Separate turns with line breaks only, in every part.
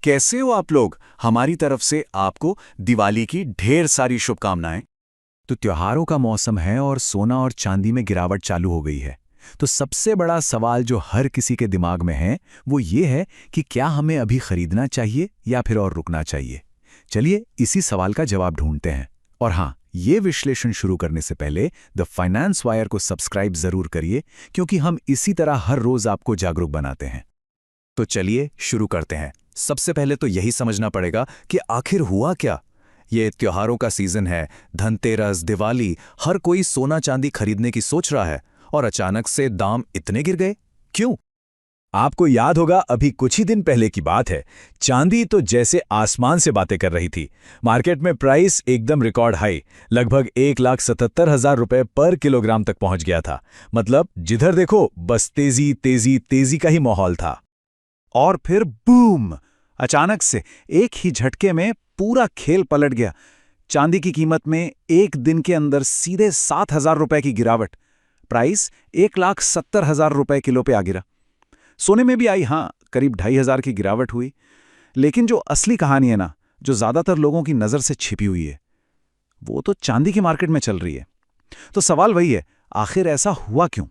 कैसे हो आप लोग? हमारी तरफ से आपको दिवाली की ढेर सारी शुभकामनाएं।
तो त्योहारों का मौसम है और सोना और चांदी में गिरावट चालू हो गई है। तो सबसे बड़ा सवाल जो हर किसी के दिमाग में है वो ये है कि क्या हमें अभी खरीदना चाहिए या फिर और रुकना चाहिए। चलिए इसी सवाल का जवाब ढूंढते हैं। और हाँ, ये विश्लेषण शुरू करने से पहले द फाइनेंस वायर को सब्सक्राइब जरूर करिए, क्योंकि हम इसी तरह हर रोज आपको जागरूक बनाते हैं।
तो चलिए शुरू करते हैं। सबसे पहले तो यही समझना पड़ेगा कि आखिर हुआ क्या। ये त्योहारों का सीजन है, धनतेरस, दिवाली, हर कोई सोना चांदी खरीदने की सोच रहा है और अचानक से दाम इतने गिर गए, क्यों?
आपको याद होगा, अभी कुछ ही दिन पहले की बात है। चांदी तो जैसे आसमान से बातें कर रही थी। मार्केट में प्राइस एकदम रिकॉर्ड हाई, लगभग 1,77,000 रुपए पर किलोग्राम तक पहुंच गया था। मतलब जिधर देखो बस तेजी तेजी तेजी का ही माहौल था।
और फिर बूम, अचानक से एक ही झटके में पूरा खेल पलट गया। चांदी की कीमत में एक दिन के अंदर सीधे 7,000 रुपए की गिरावट। प्राइस 1,70,000 रुपए किलो पे आ गिरा। सोने में भी आई, हाँ, करीब 2,500 की गिरावट हुई। लेकिन जो असली कहानी है ना, जो ज्यादातर लोगों की नजर से छिपी हुई है, वो तो चांदी की मार्केट में चल रही है। तो सवाल वही है, आखिर ऐसा हुआ क्यों?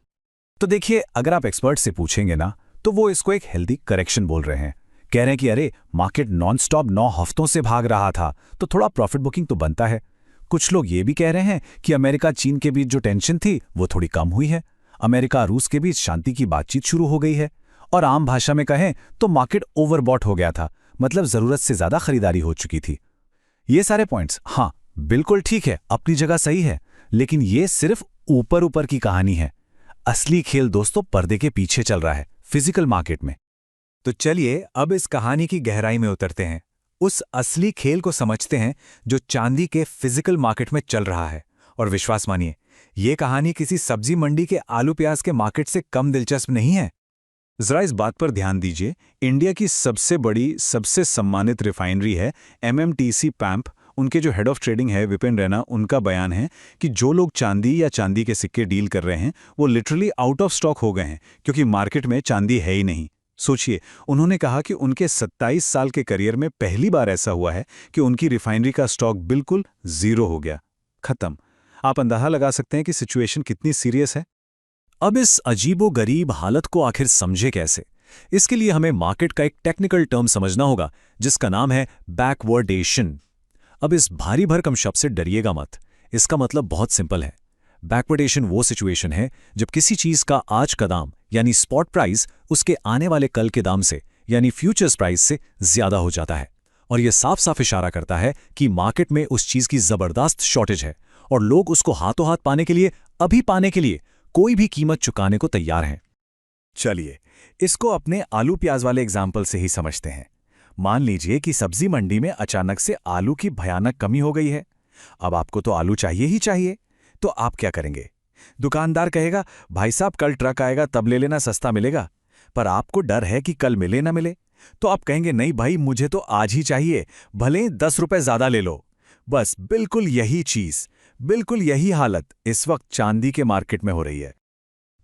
तो देखिए, अगर आप एक्सपर्ट से पूछेंगे ना, तो वो इसको एक हेल्दी करेक्शन बोल रहे हैं। कह रहे हैं कि अरे, मार्केट नॉनस्टॉप 9 हफ्तों से भाग रहा था, तो थोड़ा प्रॉफिट बुकिंग तो बनता है। कुछ लोग ये भी कह रहे हैं कि अमेरिका चीन के बीच जो टेंशन थी वो थोड़ी कम हुई है। अमेरिका रूस के बीच शांति की बातचीत शुरू हो गई है। और आम भाषा में कहें तो मार्केट ओवरबॉट हो गया था, मतलब जरूरत से ज्यादा खरीदारी हो चुकी थी। ये सारे पॉइंट्स, हाँ, बिल्कुल ठीक है, अपनी जगह सही है। लेकिन ये सिर्फ ऊपर ऊपर की कहानी है। असली खेल दोस्तों पर्दे के पीछे चल रहा है, फिजिकल मार्केट में।
तो चलिए अब इस कहानी की गहराई में उतरते हैं, उस असली खेल को समझते हैं जो चांदी के फिजिकल मार्केट में चल रहा है। और विश्वास मानिए, ये कहानी किसी सब्जी मंडी के आलू प्याज के मार्केट से कम दिलचस्प नहीं है।
जरा इस बात पर ध्यान दीजिए, इंडिया की सबसे बड़ी, सबसे सम्मानित रिफाइनरी है एमएमटीसी पैम्प। उनके जो हेड ऑफ ट्रेडिंग है विपिन रैना, उनका बयान है कि जो लोग चांदी या चांदी के सिक्के डील कर रहे हैं वो लिटरली आउट ऑफ स्टॉक हो गए हैं, क्योंकि मार्केट में चांदी है ही नहीं। सोचिए, उन्होंने कहा कि उनके 27 साल के करियर में पहली बार ऐसा हुआ है कि उनकी रिफाइनरी का स्टॉक बिल्कुल जीरो हो गया, खत्म। आप अंदाजा लगा सकते हैं कि सिचुएशन कितनी सीरियस है।
अब इस अजीबो-गरीब हालत को आखिर समझे कैसे? इसके लिए हमें मार्केट का एक टेक्निकल टर्म समझना होगा, जिसका नाम है बैकवर्डेशन। अब इस भारी भरकम शब्द से डरिएगा मत। इसका मतलब बहुत सिंपल है। बैकवर्डेशन वो सिचुएशन है जब किसी चीज का आज का दाम यानी स्पॉट प्राइस उसके आने वाले कल के दाम से यानी फ्यूचर्स प्राइस से ज्यादा हो जाता है। और यह साफ साफ इशारा करता है कि मार्केट में उस चीज की जबरदस्त शॉर्टेज है और लोग उसको हाथों हाथ पाने के लिए, अभी पाने के लिए कोई भी कीमत चुकाने को तैयार हैं।
चलिए इसको अपने आलू प्याज वाले एग्जाम्पल से ही समझते हैं। मान लीजिए कि सब्जी मंडी में अचानक से आलू की भयानक कमी हो गई है। अब आपको तो आलू चाहिए ही चाहिए, तो आप क्या करेंगे? दुकानदार कहेगा, भाई साहब कल ट्रक आएगा तब ले लेना, सस्ता मिलेगा। पर आपको डर है कि कल मिले ना मिले, तो आप कहेंगे नहीं भाई, मुझे तो आज ही चाहिए, भले 10 रुपए ज्यादा ले लो। बस बिल्कुल यही चीज, बिल्कुल यही हालत इस वक्त चांदी के मार्केट में हो रही है।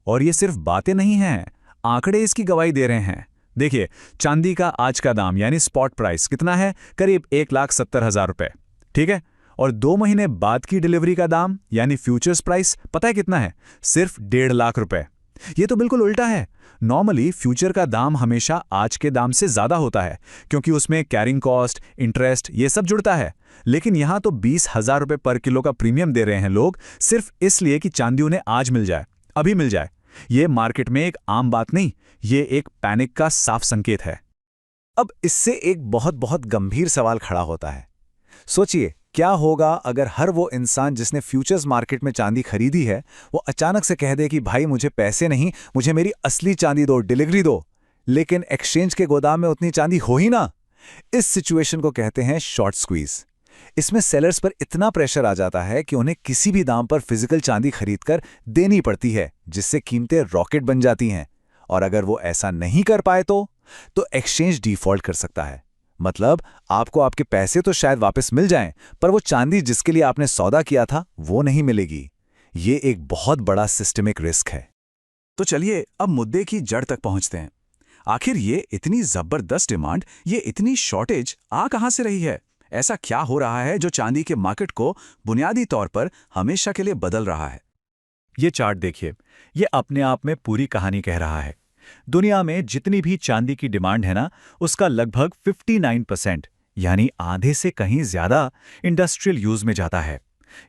और ये सिर्फ बातें नहीं हैं, आंकड़े इसकी गवाही दे रहे हैं। देखिए, चांदी का आज का दाम यानी स्पॉट प्राइस कितना है? करीब 1,70,000 रुपए, ठीक है। और 2 महीने बाद की डिलीवरी का दाम यानी फ्यूचर्स प्राइस पता है कितना है? सिर्फ 1.5 लाख रुपए। ये तो बिल्कुल उल्टा है। नॉर्मली फ्यूचर का दाम हमेशा आज के दाम से ज्यादा होता है, क्योंकि उसमें कैरिंग कॉस्ट, इंटरेस्ट, ये सब जुड़ता है। लेकिन यहां तो 20,000 रुपए पर किलो का प्रीमियम दे रहे हैं लोग, सिर्फ इसलिए कि चांदी उन्हें आज मिल जाए, अभी मिल जाए। ये मार्केट में एक आम बात नहीं, ये एक पैनिक का साफ संकेत है। अब इससे एक बहुत बहुत गंभीर सवाल खड़ा होता है। सोचिए, क्या होगा अगर हर वो इंसान जिसने फ्यूचर्स मार्केट में चांदी खरीदी है, वो अचानक से कह दे कि भाई मुझे पैसे नहीं, मुझे मेरी असली चांदी दो, डिलीवरी दो। लेकिन एक्सचेंज के गोदाम में उतनी चांदी हो ही ना। इस सिचुएशन को कहते हैं शॉर्ट स्क्वीज। इसमें सेलर्स पर इतना प्रेशर आ जाता है कि उन्हें किसी भी दाम पर फिजिकल चांदी खरीदकर देनी पड़ती है, जिससे कीमतें रॉकेट बन जाती हैं। और अगर वो ऐसा नहीं कर पाए तो एक्सचेंज डिफॉल्ट कर सकता है। मतलब आपको आपके पैसे तो शायद वापस मिल जाएं, पर वो चांदी जिसके लिए आपने सौदा किया था वो नहीं मिलेगी। ये एक बहुत बड़ा सिस्टमिक रिस्क है।
तो चलिए अब मुद्दे की जड़ तक पहुंचते हैं।
आखिर ये इतनी जबरदस्त डिमांड, ये इतनी शॉर्टेज आ कहां से रही है? ऐसा क्या हो रहा है जो चांदी के मार्केट को बुनियादी तौर पर हमेशा के लिए बदल रहा है?
ये चार्ट देखिए, ये अपने आप में पूरी कहानी कह रहा है। दुनिया में जितनी भी चांदी की डिमांड है ना, उसका लगभग 59% यानी आधे से कहीं ज्यादा इंडस्ट्रियल यूज में जाता है।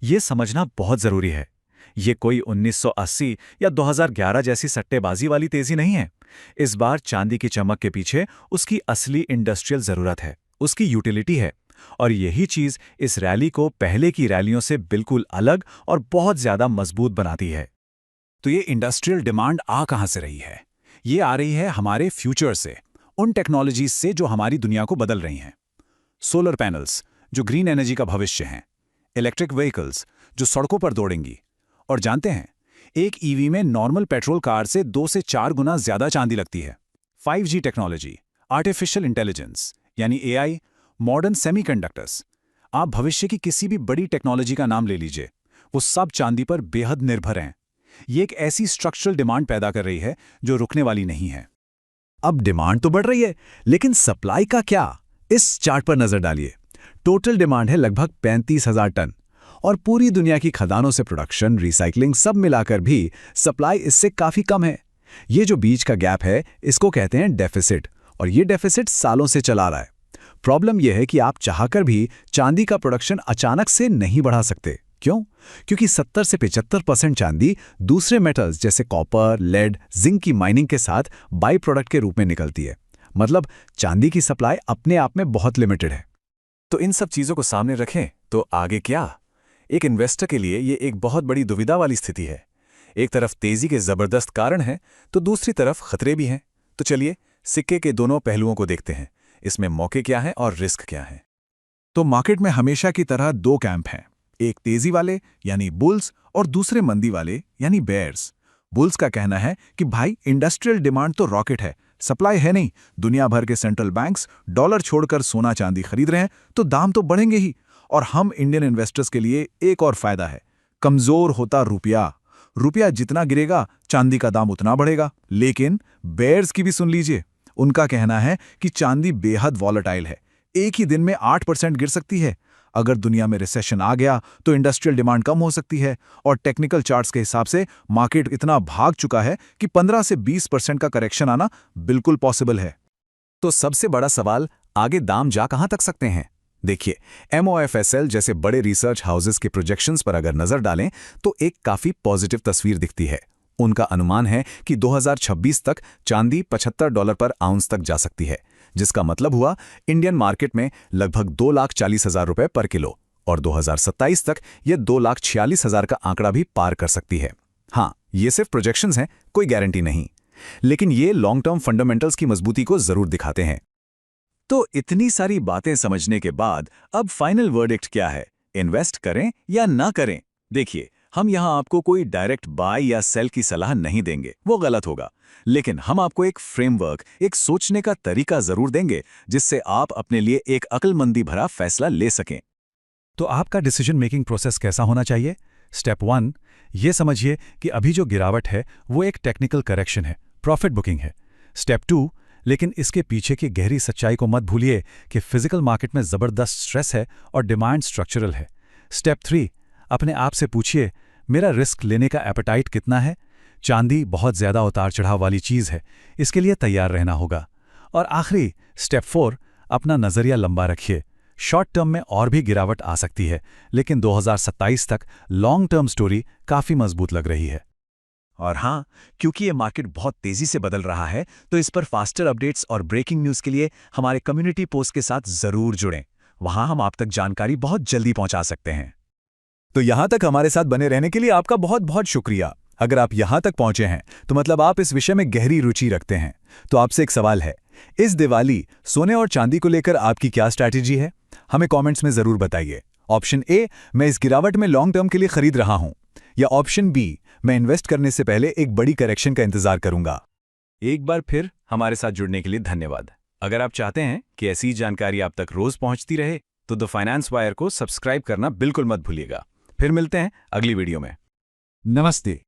ये समझना बहुत जरूरी है। ये कोई 1980 या 2011 जैसी सट्टेबाजी वाली तेजी नहीं है। इस बार चांदी की चमक के पीछे उसकी असली इंडस्ट्रियल जरूरत है, उसकी यूटिलिटी है। और यही चीज इस रैली को पहले की रैलियों से बिल्कुल अलग और बहुत ज्यादा मजबूत बनाती है।
तो ये इंडस्ट्रियल डिमांड आ कहां से रही है? ये आ रही है हमारे फ्यूचर से, उन टेक्नोलॉजीज से जो हमारी दुनिया को बदल रही हैं। सोलर पैनल्स जो ग्रीन एनर्जी का भविष्य हैं, इलेक्ट्रिक व्हीकल्स जो सड़कों पर दौड़ेंगी, और जानते हैं, एक ईवी में नॉर्मल पेट्रोल कार से 2 से 4 गुना ज्यादा चांदी लगती है। 5G टेक्नोलॉजी, आर्टिफिशियल इंटेलिजेंस यानी AI, मॉडर्न सेमीकंडक्टर्स। आप भविष्य की किसी भी बड़ी टेक्नोलॉजी का नाम ले लीजिए, वो सब चांदी पर बेहद निर्भर हैं। ये एक ऐसी स्ट्रक्चरल डिमांड पैदा कर रही है जो रुकने वाली नहीं है।
अब डिमांड तो बढ़ रही है, लेकिन सप्लाई का क्या? इस चार्ट पर नजर डालिए। टोटल डिमांड है लगभग 35,000 टन, और पूरी दुनिया की खदानों से प्रोडक्शन, रिसाइकलिंग सब मिलाकर भी सप्लाई इससे काफी कम है। ये जो बीच का गैप है, इसको कहते हैं डेफिसिट, और ये डेफिसिट सालों से चला रहा है। प्रॉब्लम यह है कि आप चाहकर भी चांदी का प्रोडक्शन अचानक से नहीं बढ़ा सकते। क्यों? क्योंकि 70 से 75% चांदी दूसरे मेटल्स जैसे कॉपर, लेड, जिंक की माइनिंग के साथ बाई प्रोडक्ट के रूप में निकलती है। मतलब चांदी की सप्लाई अपने आप में बहुत लिमिटेड है।
तो इन सब चीजों को सामने रखें तो आगे क्या? एक इन्वेस्टर के लिए ये एक बहुत बड़ी दुविधा वाली स्थिति है। एक तरफ तेजी के जबरदस्त कारण हैं, तो दूसरी तरफ खतरे भी हैं। तो चलिए सिक्के के दोनों पहलुओं को देखते हैं। इसमें मौके क्या हैं और रिस्क क्या हैं।
तो मार्केट में हमेशा की तरह 2 कैंप हैं, एक तेजी वाले यानी बुल्स और दूसरे मंदी वाले यानी बेयर्स। बुल्स का कहना है कि भाई इंडस्ट्रियल डिमांड तो रॉकेट है, सप्लाई है नहीं। दुनिया भर के सेंट्रल बैंक्स डॉलर छोड़कर सोना चांदी खरीद रहे हैं, तो दाम तो बढ़ेंगे ही। और हम इंडियन इन्वेस्टर्स के लिए एक और फायदा है, कमजोर होता रुपया। रुपया जितना गिरेगा चांदी का दाम उतना बढ़ेगा। लेकिन बेयर्स की भी सुन लीजिए, उनका कहना है कि चांदी बेहद वॉलेटाइल है, एक ही दिन में 8% गिर सकती है। अगर दुनिया में रिसेशन आ गया तो इंडस्ट्रियल डिमांड कम हो सकती है, और टेक्निकल चार्ट्स के हिसाब से मार्केट इतना भाग चुका है कि 15 से 20% का करेक्शन आना बिल्कुल पॉसिबल है।
तो सबसे बड़ा सवाल, आगे दाम जा कहां तक सकते हैं? देखिए, MOFSL जैसे बड़े रिसर्च हाउसेस के प्रोजेक्शंस पर अगर नजर डालें तो एक काफी पॉजिटिव तस्वीर दिखती है। उनका अनुमान है कि 2026 तक चांदी $75 पर आउंस तक जा सकती है, जिसका मतलब हुआ इंडियन मार्केट में लगभग 2,40,000 रुपए पर किलो, और 2027 तक यह 2,46,000 का आंकड़ा भी पार कर सकती है। हाँ, ये सिर्फ प्रोजेक्शंस हैं, कोई गारंटी नहीं, लेकिन ये लॉन्ग टर्म फंडामेंटल्स की मजबूती को जरूर दिखाते हैं। तो इतनी सारी बातें समझने के बाद अब फाइनल वर्डिक्ट क्या है? इन्वेस्ट करें या ना करें? देखिए, हम यहां आपको कोई डायरेक्ट बाय या सेल की सलाह नहीं देंगे, वो गलत होगा। लेकिन हम आपको एक फ्रेमवर्क, एक सोचने का तरीका जरूर देंगे, जिससे आप अपने लिए एक अक्लमंदी भरा फैसला ले सकें।
तो आपका डिसीजन मेकिंग प्रोसेस कैसा होना चाहिए? स्टेप 1, ये समझिए कि अभी जो गिरावट है वो एक टेक्निकल करेक्शन है, प्रॉफिट बुकिंग है। स्टेप 2, लेकिन इसके पीछे की गहरी सच्चाई को मत भूलिए कि फिजिकल मार्केट में जबरदस्त स्ट्रेस है और डिमांड स्ट्रक्चरल है। स्टेप 3, अपने आप से पूछिए, मेरा रिस्क लेने का एपेटाइट कितना है? चांदी बहुत ज्यादा उतार चढ़ाव वाली चीज है, इसके लिए तैयार रहना होगा। और आखिरी स्टेप 4, अपना नजरिया लंबा रखिए। शॉर्ट टर्म में और भी गिरावट आ सकती है, लेकिन 2027 तक लॉन्ग टर्म स्टोरी काफी मजबूत लग रही है।
और हाँ, क्योंकि ये मार्केट बहुत तेजी से बदल रहा है, तो इस पर फास्टर अपडेट्स और ब्रेकिंग न्यूज के लिए हमारे कम्युनिटी पोस्ट के साथ जरूर जुड़ें। वहां हम आप तक जानकारी बहुत जल्दी पहुंचा सकते हैं।
तो यहां तक हमारे साथ बने रहने के लिए आपका बहुत बहुत शुक्रिया। अगर आप यहां तक पहुंचे हैं तो मतलब आप इस विषय में गहरी रुचि रखते हैं। तो आपसे एक सवाल है, इस दिवाली सोने और चांदी को लेकर आपकी क्या स्ट्रैटेजी है? हमें कमेंट्स में जरूर बताइए। ऑप्शन ए, मैं इस गिरावट में लॉन्ग टर्म के लिए खरीद रहा हूं, या ऑप्शन बी, मैं इन्वेस्ट करने से पहले एक बड़ी करेक्शन का इंतजार करूंगा।
एक बार फिर हमारे साथ जुड़ने के लिए धन्यवाद। अगर आप चाहते हैं कि ऐसी जानकारी आप तक रोज पहुंचती रहे तो द फाइनेंस वायर को सब्सक्राइब करना बिल्कुल मत भूलिएगा। फिर मिलते हैं अगली वीडियो में।
नमस्ते।